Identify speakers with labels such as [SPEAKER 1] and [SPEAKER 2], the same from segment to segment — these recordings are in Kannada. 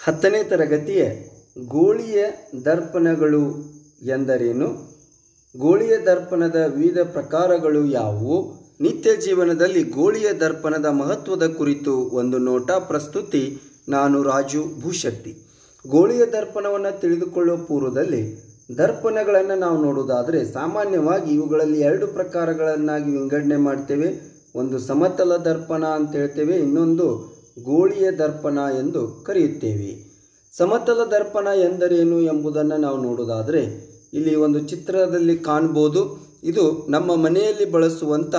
[SPEAKER 1] 10ನೇ ತರಗತಿಯ ಗೋಳಿಯ ದರ್ಪಣಗಳು ಎಂದರೇನು? ಗೋಳಿಯ ದರ್ಪಣದ ವಿವಿಧ ಪ್ರಕಾರಗಳು ಯಾವುವು? ನಿತ್ಯ ಜೀವನದಲ್ಲಿ ಗೋಳಿಯ ದರ್ಪಣದ ಮಹತ್ವದ ಕುರಿತು ಒಂದು ನೋಟ. ಪ್ರಸ್ತುತಿ ನಾನು ರಾಜು ಭೂಶಕ್ತಿ. ಗೋಳಿಯ ದರ್ಪಣವನ್ನು ತಿಳಿದುಕೊಳ್ಳುವ ಪೂರ್ವದಲ್ಲಿ ದರ್ಪಣಗಳನ್ನು ನಾವು ನೋಡುವುದಾದರೆ ಸಾಮಾನ್ಯವಾಗಿ ಇವುಗಳಲ್ಲಿ 2 ಪ್ರಕಾರಗಳನ್ನಾಗಿ ವಿಂಗಡಣೆ ಮಾಡ್ತೇವೆ. ಒಂದು ಸಮತಲ ದರ್ಪಣ ಅಂತ ಹೇಳ್ತೇವೆ, ಇನ್ನೊಂದು ಗೋಳಿಯ ದರ್ಪಣ ಎಂದು ಕರೆಯುತ್ತೇವೆ. ಸಮತಲ ದರ್ಪಣ ಎಂದರೇನು ಎಂಬುದನ್ನು ನಾವು ನೋಡುವುದಾದರೆ ಇಲ್ಲಿ ಒಂದು ಚಿತ್ರದಲ್ಲಿ ಕಾಣಬಹುದು. ಇದು ನಮ್ಮ ಮನೆಯಲ್ಲಿ ಬಳಸುವಂಥ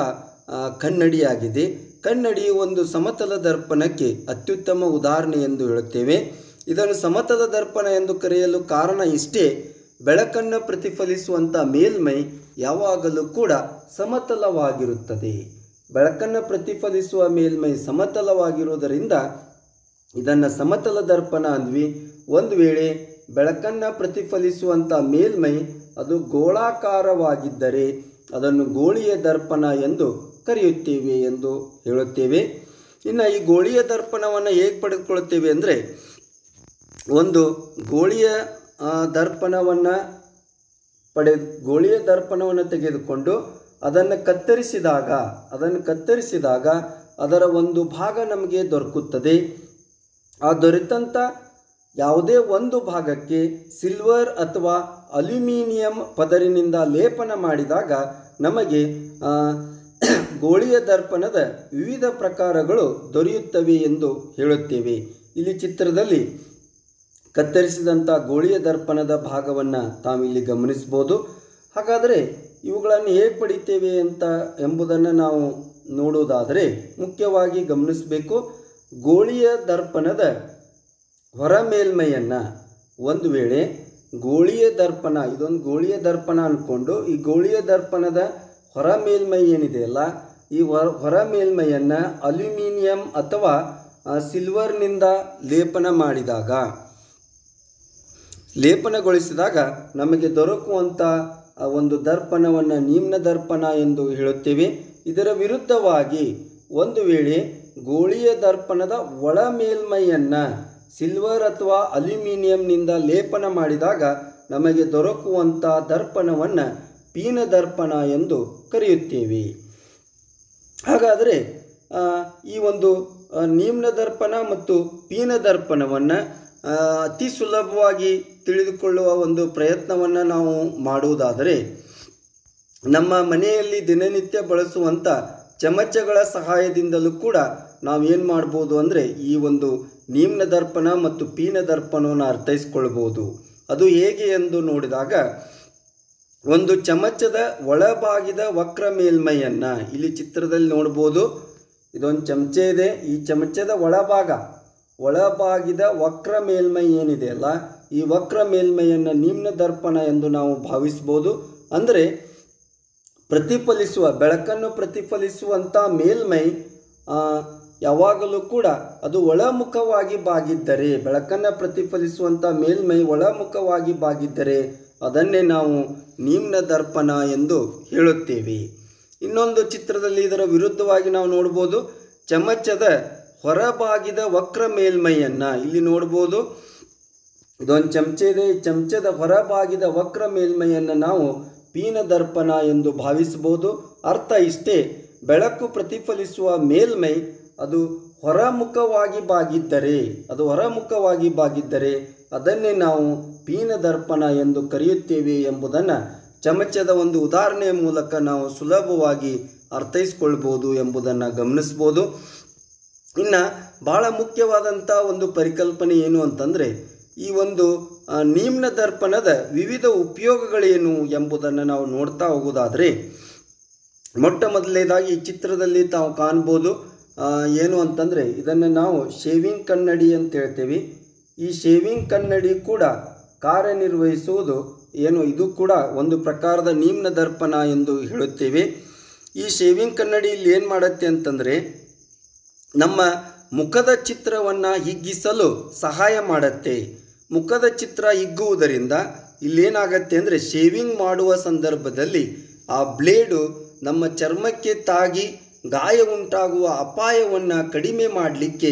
[SPEAKER 1] ಕನ್ನಡಿಯಾಗಿದೆ. ಕನ್ನಡಿಯು ಒಂದು ಸಮತಲ ದರ್ಪಣಕ್ಕೆ ಅತ್ಯುತ್ತಮ ಉದಾಹರಣೆ ಎಂದು ಹೇಳುತ್ತೇವೆ. ಇದನ್ನು ಸಮತಲ ದರ್ಪಣ ಎಂದು ಕರೆಯಲು ಕಾರಣ ಇಷ್ಟೇ, ಬೆಳಕನ್ನು ಪ್ರತಿಫಲಿಸುವಂಥ ಮೇಲ್ಮೈ ಯಾವಾಗಲೂ ಕೂಡ ಸಮತಲವಾಗಿರುತ್ತದೆ. ಬೆಳಕನ್ನು ಪ್ರತಿಫಲಿಸುವ ಮೇಲ್ಮೈ ಸಮತಲವಾಗಿರುವುದರಿಂದ ಇದನ್ನು ಸಮತಲ ದರ್ಪಣ ಅಂದ್ವಿ. ಒಂದು ವೇಳೆ ಬೆಳಕನ್ನು ಪ್ರತಿಫಲಿಸುವಂಥ ಮೇಲ್ಮೈ ಅದು ಗೋಳಾಕಾರವಾಗಿದ್ದರೆ ಅದನ್ನು ಗೋಳಿಯ ದರ್ಪಣ ಎಂದು ಕರೆಯುತ್ತೇವೆ ಎಂದು ಹೇಳುತ್ತೇವೆ. ಇನ್ನು ಈ ಗೋಳಿಯ ದರ್ಪಣವನ್ನು ಹೇಗೆ ಪಡೆದುಕೊಳ್ಳುತ್ತೇವೆ ಅಂದರೆ, ಒಂದು ಗೋಳಿಯ ದರ್ಪಣವನ್ನು ತೆಗೆದುಕೊಂಡು ಅದನ್ನು ಕತ್ತರಿಸಿದಾಗ ಅದರ ಒಂದು ಭಾಗ ನಮಗೆ ದೊರಕುತ್ತದೆ. ಆ ದೊರೆತಂಥ ಯಾವುದೇ ಒಂದು ಭಾಗಕ್ಕೆ ಸಿಲ್ವರ್ ಅಥವಾ ಅಲ್ಯೂಮಿನಿಯಂ ಪದರಿನಿಂದ ಲೇಪನ ಮಾಡಿದಾಗ ನಮಗೆ ಗೋಳಿಯ ದರ್ಪಣದ ವಿವಿಧ ಪ್ರಕಾರಗಳು ದೊರೆಯುತ್ತವೆ ಎಂದು ಹೇಳುತ್ತೇವೆ. ಇಲ್ಲಿ ಚಿತ್ರದಲ್ಲಿ ಕತ್ತರಿಸಿದಂಥ ಗೋಳಿಯ ದರ್ಪಣದ ಭಾಗವನ್ನು ತಾವಿಲ್ಲಿ ಗಮನಿಸ್ಬೋದು. ಹಾಗಾದರೆ ಇವುಗಳನ್ನು ಹೇಗೆ ಪಡಿತೇವೆ ಎಂಬುದನ್ನು ನಾವು ನೋಡುವುದಾದರೆ ಮುಖ್ಯವಾಗಿ ಗಮನಿಸಬೇಕು. ಗೋಳಿಯ ದರ್ಪಣದ ಹೊರ ಮೇಲ್ಮೈಯನ್ನು ಒಂದು ವೇಳೆ ಇದೊಂದು ಗೋಳಿಯ ದರ್ಪಣ ಅಂದ್ಕೊಂಡು ಈ ಗೋಳಿಯ ದರ್ಪಣದ ಹೊರ ಮೇಲ್ಮೈ ಏನಿದೆಯಲ್ಲ, ಈ ಹೊರ ಮೇಲ್ಮೈಯನ್ನು ಅಲ್ಯೂಮಿನಿಯಂ ಅಥವಾ ಸಿಲ್ವರ್ನಿಂದ ಲೇಪನಗೊಳಿಸಿದಾಗ ನಮಗೆ ದೊರಕುವಂಥ ಒಂದು ದರ್ಪಣವನ್ನು ನಿಮ್ನ ದರ್ಪಣ ಎಂದು ಹೇಳುತ್ತೇವೆ. ಇದರ ವಿರುದ್ಧವಾಗಿ ಒಂದು ವೇಳೆ ಗೋಳಿಯ ದರ್ಪಣದ ಒಳ ಮೇಲ್ಮೈಯನ್ನು ಸಿಲ್ವರ್ ಅಥವಾ ಅಲ್ಯೂಮಿನಿಯಂನಿಂದ ಲೇಪನ ಮಾಡಿದಾಗ ನಮಗೆ ದೊರಕುವಂಥ ದರ್ಪಣವನ್ನು ಪೀನ ದರ್ಪಣ ಎಂದು ಕರೆಯುತ್ತೇವೆ. ಹಾಗಾದರೆ ಈ ಒಂದು ನಿಮ್ನ ದರ್ಪಣ ಮತ್ತು ಪೀನ ದರ್ಪಣವನ್ನು ಅತಿ ಸುಲಭವಾಗಿ ತಿಳಿದುಕೊಳ್ಳುವ ಒಂದು ಪ್ರಯತ್ನವನ್ನು ನಾವು ಮಾಡುವುದಾದರೆ, ನಮ್ಮ ಮನೆಯಲ್ಲಿ ದಿನನಿತ್ಯ ಬಳಸುವಂಥ ಚಮಚಗಳ ಸಹಾಯದಿಂದಲೂ ಕೂಡ ನಾವೇನು ಮಾಡ್ಬೋದು ಅಂದರೆ ಈ ಒಂದು ನಿಮ್ನ ದರ್ಪಣ ಮತ್ತು ಪೀನ ದರ್ಪಣವನ್ನು ಅರ್ಥೈಸ್ಕೊಳ್ಬೋದು. ಅದು ಹೇಗೆ ಎಂದು ನೋಡಿದಾಗ, ಒಂದು ಚಮಚದ ಒಳಭಾಗದ ವಕ್ರ ಮೇಲ್ಮೈಯನ್ನು ಇಲ್ಲಿ ಚಿತ್ರದಲ್ಲಿ ನೋಡ್ಬೋದು. ಇದೊಂದು ಚಮಚೆ ಇದೆ. ಈ ಚಮಚದ ಒಳಭಾಗದ ವಕ್ರ ಮೇಲ್ಮೈ ಏನಿದೆಯಲ್ಲ, ಈ ವಕ್ರ ಮೇಲ್ಮೈಯನ್ನು ನಿಮ್ನ ದರ್ಪಣ ಎಂದು ನಾವು ಭಾವಿಸ್ಬೋದು. ಅಂದರೆ ಬೆಳಕನ್ನು ಪ್ರತಿಫಲಿಸುವಂಥ ಮೇಲ್ಮೈ ಯಾವಾಗಲೂ ಕೂಡ ಅದು ಒಳಮುಖವಾಗಿ ಬಾಗಿದ್ದರೆ, ಬೆಳಕನ್ನು ಪ್ರತಿಫಲಿಸುವಂಥ ಮೇಲ್ಮೈ ಒಳಮುಖವಾಗಿ ಬಾಗಿದ್ದರೆ ಅದನ್ನೇ ನಾವು ನಿಮ್ನ ದರ್ಪಣ ಎಂದು ಹೇಳುತ್ತೇವೆ. ಇನ್ನೊಂದು ಚಿತ್ರದಲ್ಲಿ ಇದರ ವಿರುದ್ಧವಾಗಿ ನಾವು ನೋಡ್ಬೋದು. ಚಮಚದ ಹೊರಭಾಗದ ವಕ್ರ ಮೇಲ್ಮೈಯನ್ನು ಇಲ್ಲಿ ನೋಡ್ಬೋದು. ಇದೊಂದು ಚಮಚೆ ಇದೆ. ಈ ಚಮಚದ ಹೊರಭಾಗದ ವಕ್ರ ಮೇಲ್ಮೈಯನ್ನು ನಾವು ಪೀನ ದರ್ಪಣ ಎಂದು ಭಾವಿಸಬಹುದು. ಅರ್ಥ ಇಷ್ಟೇ, ಬೆಳಕು ಪ್ರತಿಫಲಿಸುವ ಮೇಲ್ಮೈ ಅದು ಹೊರಮುಖವಾಗಿ ಬಾಗಿದ್ದರೆ ಅದನ್ನೇ ನಾವು ಪೀನ ದರ್ಪಣ ಎಂದು ಕರೆಯುತ್ತೇವೆ ಎಂಬುದನ್ನು ಚಮಚದ ಒಂದು ಉದಾಹರಣೆಯ ಮೂಲಕ ನಾವು ಸುಲಭವಾಗಿ ಅರ್ಥೈಸ್ಕೊಳ್ಬೋದು ಎಂಬುದನ್ನು ಗಮನಿಸ್ಬೋದು. ಇನ್ನು ಬಹಳ ಮುಖ್ಯವಾದಂಥ ಒಂದು ಪರಿಕಲ್ಪನೆ ಏನು ಅಂತಂದರೆ, ಈ ಒಂದು ನಿಮ್ನ ದರ್ಪಣದ ವಿವಿಧ ಉಪಯೋಗಗಳೇನು ಎಂಬುದನ್ನು ನಾವು ನೋಡ್ತಾ ಹೋಗೋದಾದರೆ, ಮೊಟ್ಟ ಮೊದಲನೇದಾಗಿ ಈ ಚಿತ್ರದಲ್ಲಿ ತಾವು ಕಾಣ್ಬೋದು. ಏನು ಅಂತಂದರೆ ಇದನ್ನು ನಾವು ಶೇವಿಂಗ್ ಕನ್ನಡಿ ಅಂತ ಹೇಳ್ತೇವೆ. ಈ ಶೇವಿಂಗ್ ಕನ್ನಡಿ ಕೂಡ ಕಾರ್ಯನಿರ್ವಹಿಸುವುದು ಇದು ಕೂಡ ಒಂದು ಪ್ರಕಾರದ ನಿಮ್ನ ದರ್ಪಣ ಎಂದು ಹೇಳುತ್ತೇವೆ. ಈ ಶೇವಿಂಗ್ ಕನ್ನಡಿ ಇಲ್ಲಿ ಏನು ಮಾಡುತ್ತೆ ಅಂತಂದರೆ, ನಮ್ಮ ಮುಖದ ಚಿತ್ರವನ್ನು ಹಿಗ್ಗಿಸಲು ಸಹಾಯ ಮಾಡುತ್ತೆ. ಮುಖದ ಚಿತ್ರ ಹಿಗ್ಗುವುದರಿಂದ ಇಲ್ಲೇನಾಗತ್ತೆ ಅಂದರೆ, ಶೇವಿಂಗ್ ಮಾಡುವ ಸಂದರ್ಭದಲ್ಲಿ ಆ ಬ್ಲೇಡು ನಮ್ಮ ಚರ್ಮಕ್ಕೆ ತಾಗಿ ಗಾಯ ಉಂಟಾಗುವ ಅಪಾಯವನ್ನು ಕಡಿಮೆ ಮಾಡಲಿಕ್ಕೆ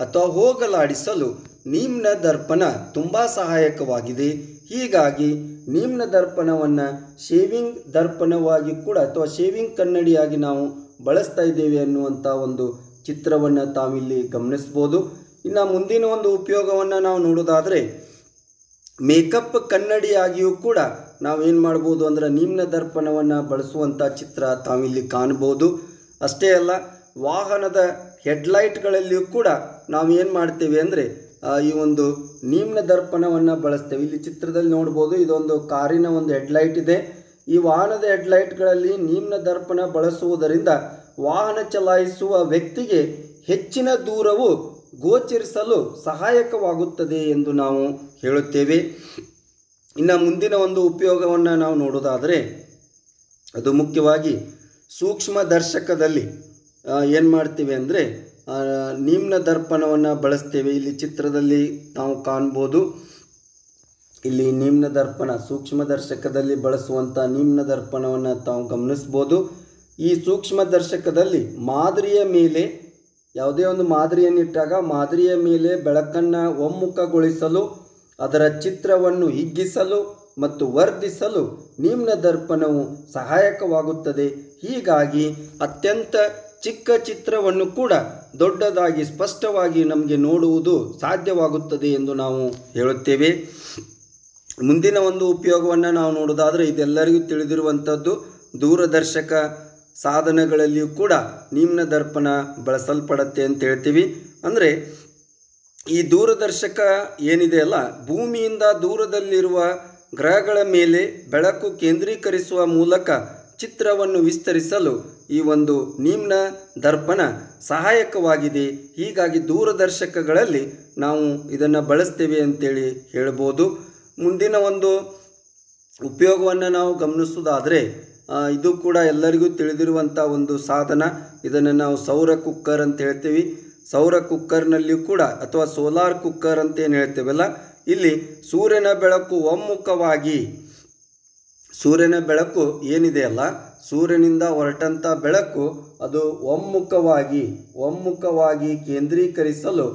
[SPEAKER 1] ಅಥವಾ ಹೋಗಲಾಡಿಸಲು ನಿಮ್ನ ದರ್ಪಣ ತುಂಬ ಸಹಾಯಕವಾಗಿದೆ. ಹೀಗಾಗಿ ನಿಮ್ನ ದರ್ಪಣವನ್ನು ಶೇವಿಂಗ್ ದರ್ಪಣವಾಗಿ ಕೂಡ ಅಥವಾ ಶೇವಿಂಗ್ ಕನ್ನಡಿಯಾಗಿ ನಾವು ಬಳಸ್ತಾ ಇದ್ದೇವೆ ಅನ್ನುವಂಥ ಒಂದು ಚಿತ್ರವನ್ನು ತಾವಿಲ್ಲಿ ಗಮನಿಸ್ಬೋದು. ಇನ್ನು ಮುಂದಿನ ಒಂದು ಉಪಯೋಗವನ್ನು ನಾವು ನೋಡೋದಾದರೆ ಮೇಕಪ್ ಕನ್ನಡಿಯಾಗಿಯೂ ಕೂಡ ನಾವೇನು ಮಾಡ್ಬೋದು ಅಂದರೆ ನಿಮ್ನ ದರ್ಪಣವನ್ನು ಬಳಸುವಂಥ ಚಿತ್ರ ತಾವಿಲ್ಲಿ ಕಾಣ್ಬೋದು. ಅಷ್ಟೇ ಅಲ್ಲ, ವಾಹನದ ಹೆಡ್ಲೈಟ್ಗಳಲ್ಲಿಯೂ ಕೂಡ ನಾವು ಏನು ಮಾಡ್ತೇವೆ ಅಂದರೆ ಈ ಒಂದು ನಿಮ್ನ ದರ್ಪಣವನ್ನು ಬಳಸ್ತೇವೆ. ಇಲ್ಲಿ ಚಿತ್ರದಲ್ಲಿ ನೋಡ್ಬೋದು, ಇದೊಂದು ಕಾರಿನ ಒಂದು ಹೆಡ್ಲೈಟ್ ಇದೆ. ಈ ವಾಹನದ ಹೆಡ್ಲೈಟ್ಗಳಲ್ಲಿ ನಿಮ್ನ ದರ್ಪಣ ಬಳಸುವುದರಿಂದ ವಾಹನ ಚಲಾಯಿಸುವ ವ್ಯಕ್ತಿಗೆ ಹೆಚ್ಚಿನ ದೂರವು ಗೋಚರಿಸಲು ಸಹಾಯಕವಾಗುತ್ತದೆ ಎಂದು ನಾವು ಹೇಳುತ್ತೇವೆ. ಇನ್ನು ಮುಂದಿನ ಒಂದು ಉಪಯೋಗವನ್ನು ನಾವು ನೋಡೋದಾದರೆ ಅದು ಮುಖ್ಯವಾಗಿ ಸೂಕ್ಷ್ಮ ದರ್ಶಕದಲ್ಲಿ ಏನು ಮಾಡ್ತೀವಿ ಅಂದರೆ ನಿಮ್ನ ದರ್ಪಣವನ್ನು ಬಳಸ್ತೇವೆ. ಇಲ್ಲಿ ಚಿತ್ರದಲ್ಲಿ ನಾವು ಕಾಣ್ಬೋದು, ಇಲ್ಲಿ ನಿಮ್ನ ದರ್ಪಣ ಸೂಕ್ಷ್ಮ ದರ್ಶಕದಲ್ಲಿ ಬಳಸುವಂಥ ನಿಮ್ನ ದರ್ಪಣವನ್ನು ತಾವು ಗಮನಿಸ್ಬೋದು. ಈ ಸೂಕ್ಷ್ಮ ದರ್ಶಕದಲ್ಲಿ ಮಾದರಿಯ ಮೇಲೆ ಯಾವುದೇ ಒಂದು ಮಾದರಿಯನ್ನಿಟ್ಟಾಗ ಮಾದರಿಯ ಮೇಲೆ ಬೆಳಕನ್ನು ಒಮ್ಮುಖಗೊಳಿಸಲು, ಅದರ ಚಿತ್ರವನ್ನು ಹಿಗ್ಗಿಸಲು ಮತ್ತು ವರ್ಧಿಸಲು ನಿಮ್ನ ದರ್ಪಣವು ಸಹಾಯಕವಾಗುತ್ತದೆ. ಹೀಗಾಗಿ ಅತ್ಯಂತ ಚಿಕ್ಕ ಚಿತ್ರವನ್ನು ಕೂಡ ದೊಡ್ಡದಾಗಿ ಸ್ಪಷ್ಟವಾಗಿ ನಮಗೆ ನೋಡುವುದು ಸಾಧ್ಯವಾಗುತ್ತದೆ ಎಂದು ನಾವು ಹೇಳುತ್ತೇವೆ. ಮುಂದಿನ ಒಂದು ಉಪಯೋಗವನ್ನು ನಾವು ನೋಡೋದಾದರೆ ಇದೆಲ್ಲರಿಗೂ ತಿಳಿದಿರುವಂಥದ್ದು, ದೂರದರ್ಶಕ ಸಾಧನಗಳಲ್ಲಿಯೂ ಕೂಡ ನಿಮ್ನ ದರ್ಪಣ ಬಳಸಲ್ಪಡುತ್ತೆ ಅಂತ ಹೇಳ್ತೀವಿ. ಅಂದರೆ ಈ ದೂರದರ್ಶಕ ಏನಿದೆ ಅಲ್ಲ, ಭೂಮಿಯಿಂದ ದೂರದಲ್ಲಿರುವ ಗ್ರಹಗಳ ಮೇಲೆ ಬೆಳಕು ಕೇಂದ್ರೀಕರಿಸುವ ಮೂಲಕ ಚಿತ್ರವನ್ನು ವಿಸ್ತರಿಸಲು ಈ ಒಂದು ನಿಮ್ನ ದರ್ಪಣ ಸಹಾಯಕವಾಗಿದೆ. ಹೀಗಾಗಿ ದೂರದರ್ಶಕಗಳಲ್ಲಿ ನಾವು ಇದನ್ನು ಬಳಸ್ತೇವೆ ಅಂತೇಳಿ ಹೇಳ್ಬೋದು. ಮುಂದಿನ ಒಂದು ಉಪಯೋಗವನ್ನು ನಾವು ಗಮನಿಸೋದಾದರೆ ಇದು ಕೂಡ ಎಲ್ಲರಿಗೂ ತಿಳಿದಿರುವಂಥ ಒಂದು ಸಾಧನ. ಇದನ್ನು ನಾವು ಸೌರ ಕುಕ್ಕರ್ ಅಂತ ಹೇಳ್ತೀವಿ. ಸೌರ ಕುಕ್ಕರ್ನಲ್ಲಿಯೂ ಕೂಡ ಅಥವಾ ಸೋಲಾರ್ ಕುಕ್ಕರ್ ಅಂತ ಏನು ಹೇಳ್ತೇವಲ್ಲ, ಇಲ್ಲಿ ಸೂರ್ಯನ ಬೆಳಕು ಒಮ್ಮುಖವಾಗಿ, ಸೂರ್ಯನ ಬೆಳಕು ಏನಿದೆ ಅಲ್ಲ, ಸೂರ್ಯನಿಂದ ಹೊರಟಂಥ ಬೆಳಕು ಅದು ಒಮ್ಮುಖವಾಗಿ ಕೇಂದ್ರೀಕರಿಸಲು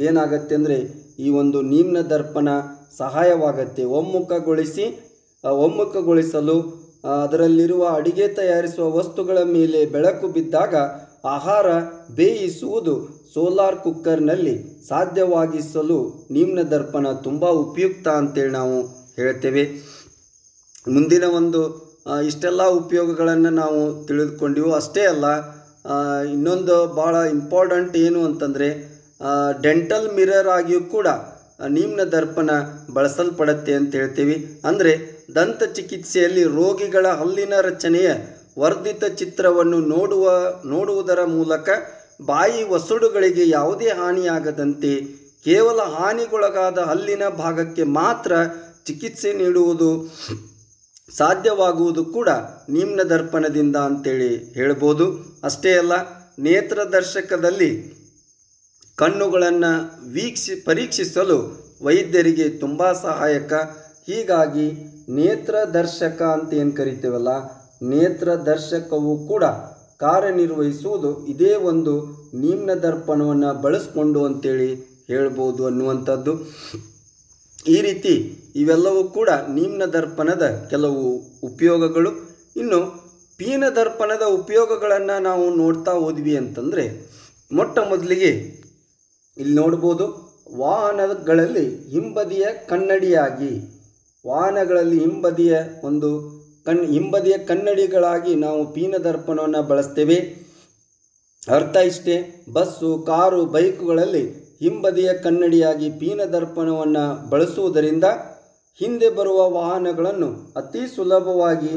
[SPEAKER 1] ಏನಾಗತ್ತೆ ಅಂದರೆ ಈ ಒಂದು ನಿಮ್ನ ದರ್ಪಣ ಸಹಾಯವಾಗತ್ತೆ. ಒಮ್ಮುಖಗೊಳಿಸಲು ಅದರಲ್ಲಿರುವ ಅಡಿಗೆ ತಯಾರಿಸುವ ವಸ್ತುಗಳ ಮೇಲೆ ಬೆಳಕು ಬಿದ್ದಾಗ ಆಹಾರ ಬೇಯಿಸುವುದು ಸೋಲಾರ್ ಕುಕ್ಕರ್ನಲ್ಲಿ ಸಾಧ್ಯವಾಗಿಸಲು ನಿಮ್ನ ದರ್ಪಣ ತುಂಬ ಉಪಯುಕ್ತ ಅಂತೇಳಿ ನಾವು ಹೇಳ್ತೇವೆ. ಮುಂದಿನ ಒಂದು ಇಷ್ಟೆಲ್ಲ ಉಪಯೋಗಗಳನ್ನು ನಾವು ತಿಳಿದುಕೊಂಡಿವು. ಅಷ್ಟೇ ಅಲ್ಲ, ಇನ್ನೊಂದು ಭಾಳ ಇಂಪಾರ್ಟೆಂಟ್ ಏನು ಅಂತಂದರೆ ಡೆಂಟಲ್ ಮಿರರ್ ಆಗಿಯೂ ಕೂಡ ನಿಮ್ನ ದರ್ಪಣ ಬಳಸಲ್ಪಡುತ್ತೆ ಅಂತ ಹೇಳ್ತೀವಿ. ಅಂದರೆ ದಂತ ಚಿಕಿತ್ಸೆಯಲ್ಲಿ ರೋಗಿಗಳ ಹಲ್ಲಿನ ರಚನೆಯ ವರ್ಧಿತ ಚಿತ್ರವನ್ನು ನೋಡುವುದರ ಮೂಲಕ ಬಾಯಿ ವಸಡುಗಳಿಗೆ ಯಾವುದೇ ಹಾನಿಯಾಗದಂತೆ ಕೇವಲ ಹಾನಿಗೊಳಗಾದ ಹಲ್ಲಿನ ಭಾಗಕ್ಕೆ ಮಾತ್ರ ಚಿಕಿತ್ಸೆ ನೀಡುವುದು ಸಾಧ್ಯವಾಗುವುದು ಕೂಡ ನಿಮ್ನ ದರ್ಪಣದಿಂದ ಅಂತೇಳಿ ಹೇಳ್ಬೋದು. ಅಷ್ಟೇ ಅಲ್ಲ, ನೇತ್ರದರ್ಶಕದಲ್ಲಿ ಕಣ್ಣುಗಳನ್ನು ಪರೀಕ್ಷಿಸಲು ವೈದ್ಯರಿಗೆ ತುಂಬ ಸಹಾಯಕ. ಹೀಗಾಗಿ ನೇತ್ರದರ್ಶಕ ಅಂತ ಏನು ಕರಿತೇವಲ್ಲ, ನೇತ್ರದರ್ಶಕವು ಕೂಡ ಕಾರ್ಯನಿರ್ವಹಿಸುವುದು ಇದೇ ಒಂದು ನಿಮ್ನ ದರ್ಪಣವನ್ನು ಬಳಸ್ಕೊಂಡು ಅಂತೇಳಿ ಹೇಳ್ಬೋದು ಅನ್ನುವಂಥದ್ದು. ಈ ರೀತಿ ಇವೆಲ್ಲವೂ ಕೂಡ ನಿಮ್ನ ದರ್ಪಣದ ಕೆಲವು ಉಪಯೋಗಗಳು. ಇನ್ನು ಪೀನ ದರ್ಪಣದ ಉಪಯೋಗಗಳನ್ನು ನಾವು ನೋಡ್ತಾ ಹೋದ್ವಿ ಅಂತಂದರೆ, ಮೊಟ್ಟ ಮೊದಲಿಗೆ ಇಲ್ಲಿ ನೋಡ್ಬೋದು, ವಾಹನಗಳಲ್ಲಿ ಹಿಂಬದಿಯ ಕನ್ನಡಿಯಾಗಿ, ವಾಹನಗಳಲ್ಲಿ ಹಿಂಬದಿಯ ಕನ್ನಡಿಗಳಾಗಿ ನಾವು ಪೀನ ದರ್ಪಣವನ್ನು ಬಳಸ್ತೇವೆ. ಅರ್ಥ ಇಷ್ಟೇ, ಬಸ್ಸು, ಕಾರು, ಬೈಕುಗಳಲ್ಲಿ ಹಿಂಬದಿಯ ಕನ್ನಡಿಯಾಗಿ ಪೀನ ದರ್ಪಣವನ್ನು ಬಳಸುವುದರಿಂದ ಹಿಂದೆ ಬರುವ ವಾಹನಗಳನ್ನು ಅತಿ ಸುಲಭವಾಗಿ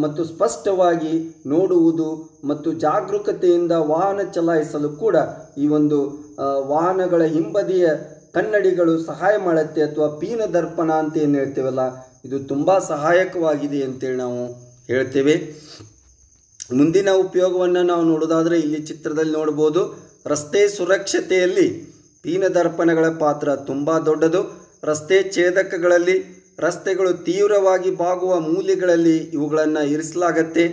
[SPEAKER 1] ಮತ್ತು ಸ್ಪಷ್ಟವಾಗಿ ನೋಡುವುದು ಮತ್ತು ಜಾಗರೂಕತೆಯಿಂದ ವಾಹನ ಚಲಾಯಿಸಲು ಕೂಡ ಈ ಒಂದು ವಾಹನಗಳ ಹಿಂಬದಿಯ ಕನ್ನಡಿಗಳು ಸಹಾಯ ಮಾಡುತ್ತೆ. ಅಥವಾ ಪೀನ ದರ್ಪಣ ಅಂತ ಏನು ಹೇಳ್ತೇವಲ್ಲ, ಇದು ತುಂಬ ಸಹಾಯಕವಾಗಿದೆ ಅಂತೇಳಿ ನಾವು ಹೇಳ್ತೇವೆ. ಮುಂದಿನ ಉಪಯೋಗವನ್ನು ನಾವು ನೋಡೋದಾದರೆ ಇಲ್ಲಿ ಚಿತ್ರದಲ್ಲಿ ನೋಡ್ಬೋದು, ರಸ್ತೆ ಸುರಕ್ಷತೆಯಲ್ಲಿ ಪೀನ ದರ್ಪಣಗಳ ಪಾತ್ರ ತುಂಬ ದೊಡ್ಡದು. ರಸ್ತೆ ಛೇದಕಗಳಲ್ಲಿ, ರಸ್ತೆಗಳು ತೀವ್ರವಾಗಿ ಬಾಗುವ ಮೂಲೆಗಳಲ್ಲಿ ಇವುಗಳನ್ನು ಇರಿಸಲಾಗತ್ತೆ.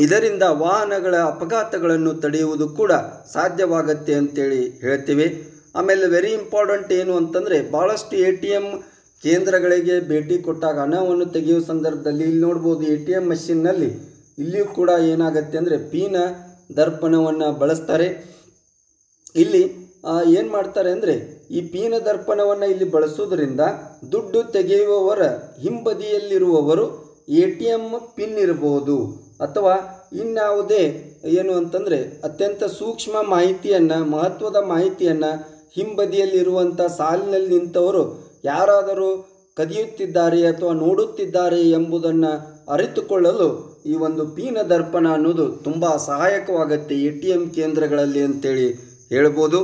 [SPEAKER 1] ಇದರಿಂದ ವಾಹನಗಳ ಅಪಘಾತಗಳನ್ನು ತಡೆಯುವುದು ಕೂಡ ಸಾಧ್ಯವಾಗತ್ತೆ ಅಂತೇಳಿ ಹೇಳ್ತೇವೆ. ಆಮೇಲೆ ವೆರಿ ಇಂಪಾರ್ಟೆಂಟ್ ಏನು ಅಂತಂದರೆ ಭಾಳಷ್ಟು ATM ಕೇಂದ್ರಗಳಿಗೆ ಭೇಟಿ ಕೊಟ್ಟಾಗ ಹಣವನ್ನು ತೆಗೆಯುವ ಸಂದರ್ಭದಲ್ಲಿ ಇಲ್ಲಿ ನೋಡ್ಬೋದು ATM ಮಷಿನ್ನಲ್ಲಿ ಇಲ್ಲಿಯೂ ಕೂಡ ಏನಾಗುತ್ತೆ ಅಂದರೆ ಪಿನ ದರ್ಪಣವನ್ನು ಬಳಸ್ತಾರೆ. ಇಲ್ಲಿ ಏನು ಮಾಡ್ತಾರೆ ಅಂದರೆ ಈ ಪಿನ ದರ್ಪಣವನ್ನು ಇಲ್ಲಿ ಬಳಸೋದ್ರಿಂದ ದುಡ್ಡು ತೆಗೆಯುವವರ ಹಿಂಬದಿಯಲ್ಲಿರುವವರು ATM ಪಿನ್ ಇರ್ಬೋದು ಅಥವಾ ಇನ್ಯಾವುದೇ ಏನು ಅಂತಂದರೆ ಅತ್ಯಂತ ಸೂಕ್ಷ್ಮ ಮಾಹಿತಿಯನ್ನು, ಮಹತ್ವದ ಮಾಹಿತಿಯನ್ನು ಹಿಂಬದಿಯಲ್ಲಿರುವಂಥ ಸಾಲಿನಲ್ಲಿ ನಿಂತವರು ಯಾರಾದರೂ ಕದಿಯುತ್ತಿದ್ದಾರೆ ಅಥವಾ ನೋಡುತ್ತಿದ್ದಾರೆ ಎಂಬುದನ್ನು ಅರಿತುಕೊಳ್ಳಲು ಈ ಒಂದು ಪಿನ ದರ್ಪಣ ಅನ್ನೋದು ತುಂಬ ಸಹಾಯಕವಾಗುತ್ತೆ ATM ಕೇಂದ್ರಗಳಲ್ಲಿ ಅಂತೇಳಿ ಹೇಳ್ಬೋದು.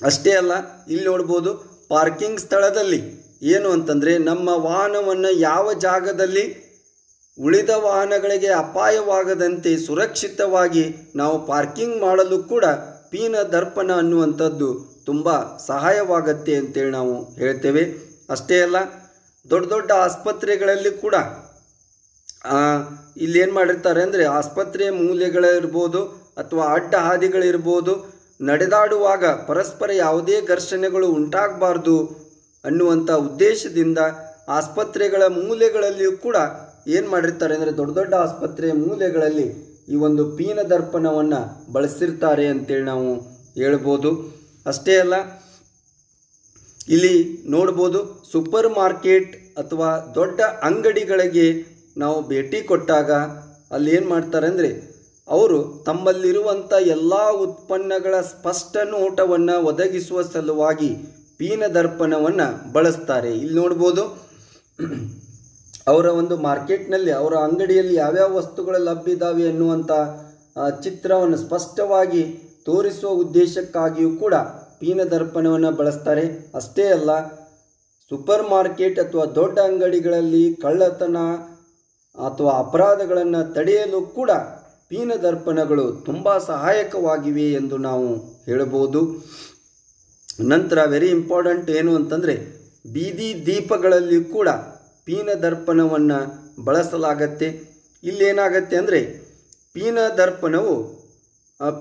[SPEAKER 1] ಅಷ್ಟೇ ಅಲ್ಲ, ಇಲ್ಲಿ ನೋಡ್ಬೋದು ಪಾರ್ಕಿಂಗ್ ಸ್ಥಳದಲ್ಲಿ ಏನು ಅಂತಂದರೆ ನಮ್ಮ ವಾಹನವನ್ನು ಯಾವ ಜಾಗದಲ್ಲಿ ಉಳಿದ ವಾಹನಗಳಿಗೆ ಅಪಾಯವಾಗದಂತೆ ಸುರಕ್ಷಿತವಾಗಿ ನಾವು ಪಾರ್ಕಿಂಗ್ ಮಾಡಲು ಕೂಡ ಪಿನ ದರ್ಪಣ ಅನ್ನುವಂಥದ್ದು ತುಂಬ ಸಹಾಯವಾಗತ್ತೆ ಅಂತೇಳಿ ನಾವು ಹೇಳ್ತೇವೆ. ಅಷ್ಟೇ ಅಲ್ಲ, ದೊಡ್ಡ ದೊಡ್ಡ ಆಸ್ಪತ್ರೆಗಳಲ್ಲಿ ಕೂಡ ಇಲ್ಲಿ ಏನು ಮಾಡಿರ್ತಾರೆ ಅಂದರೆ ಆಸ್ಪತ್ರೆಯ ಮೂಲೆಗಳಿರ್ಬೋದು ಅಥವಾ ಅಡ್ಡ ಹಾದಿಗಳಿರ್ಬೋದು, ನಡೆದಾಡುವಾಗ ಪರಸ್ಪರ ಯಾವುದೇ ಘರ್ಷಣೆಗಳು ಉಂಟಾಗಬಾರ್ದು ಅನ್ನುವಂಥ ಉದ್ದೇಶದಿಂದ ಆಸ್ಪತ್ರೆಗಳ ಮೂಲೆಗಳಲ್ಲಿಯೂ ಕೂಡ ಏನು ಮಾಡಿರ್ತಾರೆ ಅಂದರೆ ದೊಡ್ಡ ದೊಡ್ಡ ಆಸ್ಪತ್ರೆಯ ಮೂಲೆಗಳಲ್ಲಿ ಈ ಒಂದು ಪಿನ ದರ್ಪಣವನ್ನು ಬಳಸಿರ್ತಾರೆ ಅಂತೇಳಿ ನಾವು ಹೇಳ್ಬೋದು. ಅಷ್ಟೇ ಅಲ್ಲ, ಇಲ್ಲಿ ನೋಡ್ಬೋದು ಸೂಪರ್ ಮಾರ್ಕೆಟ್ ಅಥವಾ ದೊಡ್ಡ ಅಂಗಡಿಗಳಿಗೆ ನಾವು ಭೇಟಿ ಕೊಟ್ಟಾಗ ಅಲ್ಲಿ ಏನು ಮಾಡ್ತಾರೆ ಅಂದರೆ ಅವರು ತಮ್ಮಲ್ಲಿರುವಂಥ ಎಲ್ಲ ಉತ್ಪನ್ನಗಳ ಸ್ಪಷ್ಟ ನೋಟವನ್ನು ಒದಗಿಸುವ ಸಲುವಾಗಿ ಪಿನ ದರ್ಪಣವನ್ನು ಬಳಸ್ತಾರೆ. ಇಲ್ಲಿ ನೋಡ್ಬೋದು ಅವರ ಒಂದು ಮಾರ್ಕೆಟ್ನಲ್ಲಿ, ಅವರ ಅಂಗಡಿಯಲ್ಲಿ ಯಾವ್ಯಾವ ವಸ್ತುಗಳು ಲಭ್ಯ ಇದ್ದಾವೆ ಅನ್ನುವಂಥ ಚಿತ್ರವನ್ನು ಸ್ಪಷ್ಟವಾಗಿ ತೋರಿಸುವ ಉದ್ದೇಶಕ್ಕಾಗಿಯೂ ಕೂಡ ಪಿನ ದರ್ಪಣವನ್ನು ಬಳಸ್ತಾರೆ. ಅಷ್ಟೇ ಅಲ್ಲ, ಸೂಪರ್ ಮಾರ್ಕೆಟ್ ಅಥವಾ ದೊಡ್ಡ ಅಂಗಡಿಗಳಲ್ಲಿ ಕಳ್ಳತನ ಅಥವಾ ಅಪರಾಧಗಳನ್ನು ತಡೆಯಲು ಕೂಡ ಪಿನ ದರ್ಪಣಗಳು ತುಂಬ ಸಹಾಯಕವಾಗಿವೆ ಎಂದು ನಾವು ಹೇಳಬಹುದು. ನಂತರ ವೆರಿ ಇಂಪಾರ್ಟೆಂಟ್ ಏನು ಅಂತಂದರೆ ಬೀದಿ ದೀಪಗಳಲ್ಲಿ ಕೂಡ ಪಿನ ದರ್ಪಣವನ್ನು ಬಳಸಲಾಗತ್ತೆ. ಇಲ್ಲೇನಾಗತ್ತೆ ಅಂದರೆ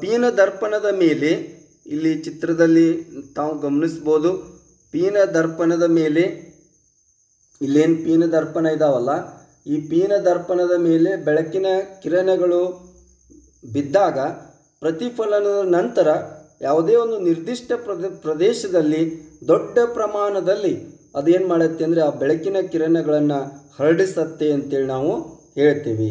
[SPEAKER 1] ಪಿನ ದರ್ಪಣದ ಮೇಲೆ ಇಲ್ಲಿ ಚಿತ್ರದಲ್ಲಿ ತಾವು ಗಮನಿಸ್ಬೋದು. ಪಿನ ದರ್ಪಣದ ಮೇಲೆ ಇಲ್ಲೇನು ಪಿನ ದರ್ಪಣ ಇದಾವಲ್ಲ, ಈ ಪಿನ ದರ್ಪಣದ ಮೇಲೆ ಬೆಳಕಿನ ಕಿರಣಗಳು ಬಿದ್ದಾಗ ಪ್ರತಿಫಲನದ ನಂತರ ಯಾವುದೇ ಒಂದು ನಿರ್ದಿಷ್ಟ ಪ್ರದೇಶದಲ್ಲಿ ದೊಡ್ಡ ಪ್ರಮಾಣದಲ್ಲಿ ಅದೇನು ಮಾಡುತ್ತೆ ಅಂದರೆ ಆ ಬೆಳಕಿನ ಕಿರಣಗಳನ್ನು ಹರಡಿಸುತ್ತೆ ಅಂತೇಳಿ ನಾವು ಹೇಳ್ತೀವಿ.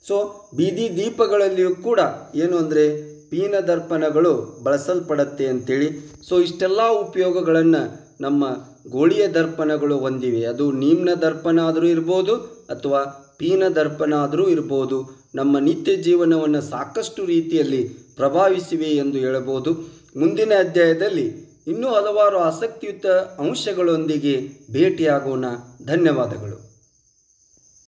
[SPEAKER 1] ಸೊ ಬೀದಿ ದೀಪಗಳಲ್ಲಿಯೂ ಕೂಡ ಏನು ಅಂದರೆ ಪಿನ ದರ್ಪಣಗಳು ಬಳಸಲ್ಪಡುತ್ತೆ ಅಂತೇಳಿ. ಸೊ ಇಷ್ಟೆಲ್ಲ ಉಪಯೋಗಗಳನ್ನು ನಮ್ಮ ಗೋಳಿಯ ದರ್ಪಣಗಳು ಹೊಂದಿವೆ. ಅದು ನೀಮ್ನ ದರ್ಪಣ ಆದರೂ ಇರ್ಬೋದು ಅಥವಾ ಪಿನ ದರ್ಪಣ ಆದರೂ ಇರ್ಬೋದು. ನಮ್ಮ ನಿತ್ಯ ಜೀವನವನ್ನು ಸಾಕಷ್ಟು ರೀತಿಯಲ್ಲಿ ಪ್ರಭಾವಿಸಿವೆ ಎಂದು ಹೇಳಬಹುದು. ಮುಂದಿನ ಅಧ್ಯಾಯದಲ್ಲಿ ಇನ್ನೂ ಹಲವಾರು ಆಸಕ್ತಿಯುತ ಅಂಶಗಳೊಂದಿಗೆ ಭೇಟಿಯಾಗೋಣ. ಧನ್ಯವಾದಗಳು.